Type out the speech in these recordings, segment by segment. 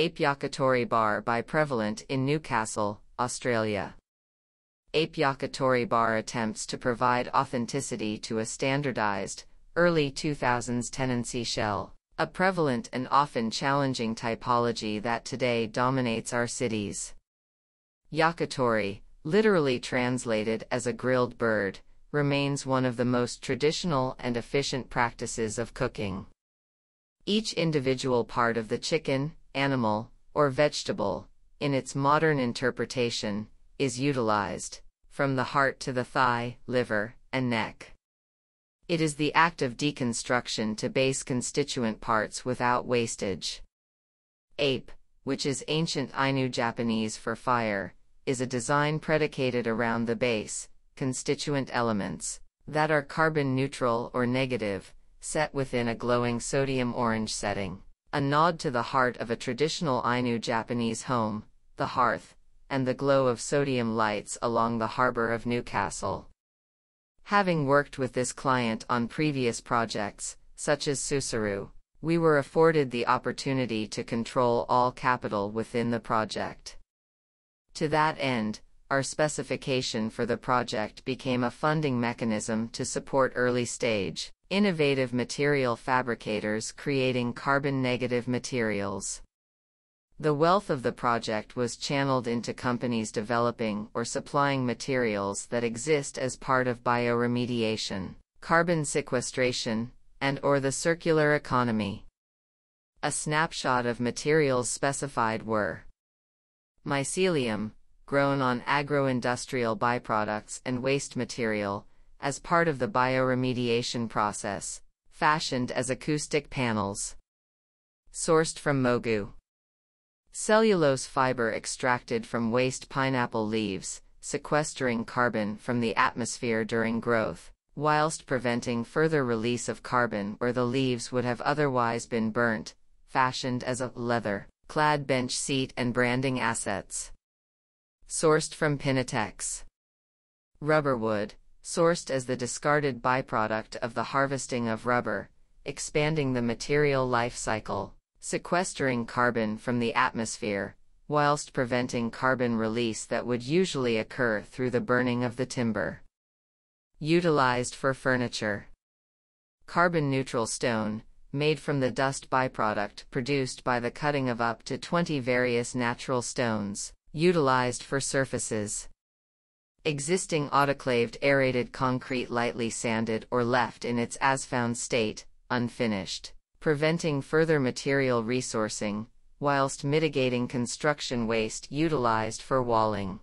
Ape Yakitori Bar by Prevalent in Newcastle, Australia. Ape Yakitori Bar attempts to provide authenticity to a standardized, early 2000s tenancy shell, a prevalent and often challenging typology that today dominates our cities. Yakitori, literally translated as a grilled bird, remains one of the most traditional and efficient practices of cooking. Each individual part of the chicken, animal, or vegetable, in its modern interpretation, is utilized, from the heart to the thigh, liver, and neck. It is the act of deconstruction to base constituent parts without wastage. Ape, which is ancient Ainu Japanese for fire, is a design predicated around the base, constituent elements, that are carbon neutral or negative, set within a glowing sodium orange setting, a nod to the heart of a traditional Ainu Japanese home, the hearth, and the glow of sodium lights along the harbor of Newcastle. Having worked with this client on previous projects, such as Susaru, we were afforded the opportunity to control all capital within the project. To that end, our specification for the project became a funding mechanism to support early-stage, innovative material fabricators creating carbon-negative materials. The wealth of the project was channeled into companies developing or supplying materials that exist as part of bioremediation, carbon sequestration, and/or the circular economy. A snapshot of materials specified were: mycelium, grown on agro-industrial byproducts and waste material, as part of the bioremediation process, fashioned as acoustic panels. Sourced from Mogu. Cellulose fiber extracted from waste pineapple leaves, sequestering carbon from the atmosphere during growth, whilst preventing further release of carbon where the leaves would have otherwise been burnt, fashioned as a leather-clad bench seat and branding assets. Sourced from Piñatex. Rubber wood, sourced as the discarded byproduct of the harvesting of rubber, expanding the material life cycle, sequestering carbon from the atmosphere, whilst preventing carbon release that would usually occur through the burning of the timber. Utilized for furniture. Carbon-neutral stone, made from the dust byproduct produced by the cutting of up to 20 various natural stones, utilized for surfaces. Existing autoclaved aerated concrete lightly sanded or left in its as-found state, unfinished, preventing further material resourcing, whilst mitigating construction waste utilized for walling.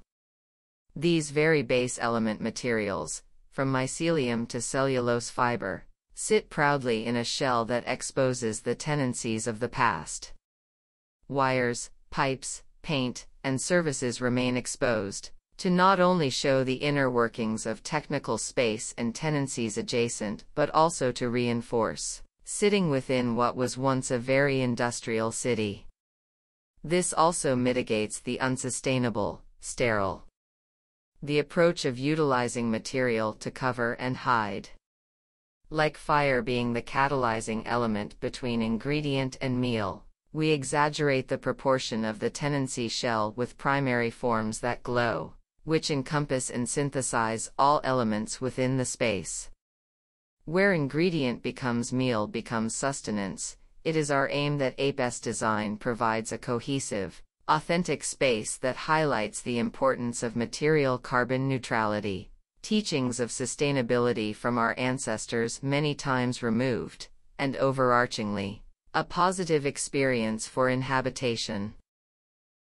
These very base element materials, from mycelium to cellulose fiber, sit proudly in a shell that exposes the tenancies of the past. Wires, pipes, paint, and services remain exposed, to not only show the inner workings of technical space and tenancies adjacent but also to reinforce, sitting within what was once a very industrial city. This also mitigates the unsustainable, sterile. The approach of utilizing material to cover and hide. Like fire being the catalyzing element between ingredient and meal, we exaggerate the proportion of the tenancy shell with primary forms that glow, which encompass and synthesize all elements within the space. Where ingredient becomes meal becomes sustenance, it is our aim that Ape's design provides a cohesive, authentic space that highlights the importance of material carbon neutrality, teachings of sustainability from our ancestors many times removed, and overarchingly, a positive experience for inhabitation.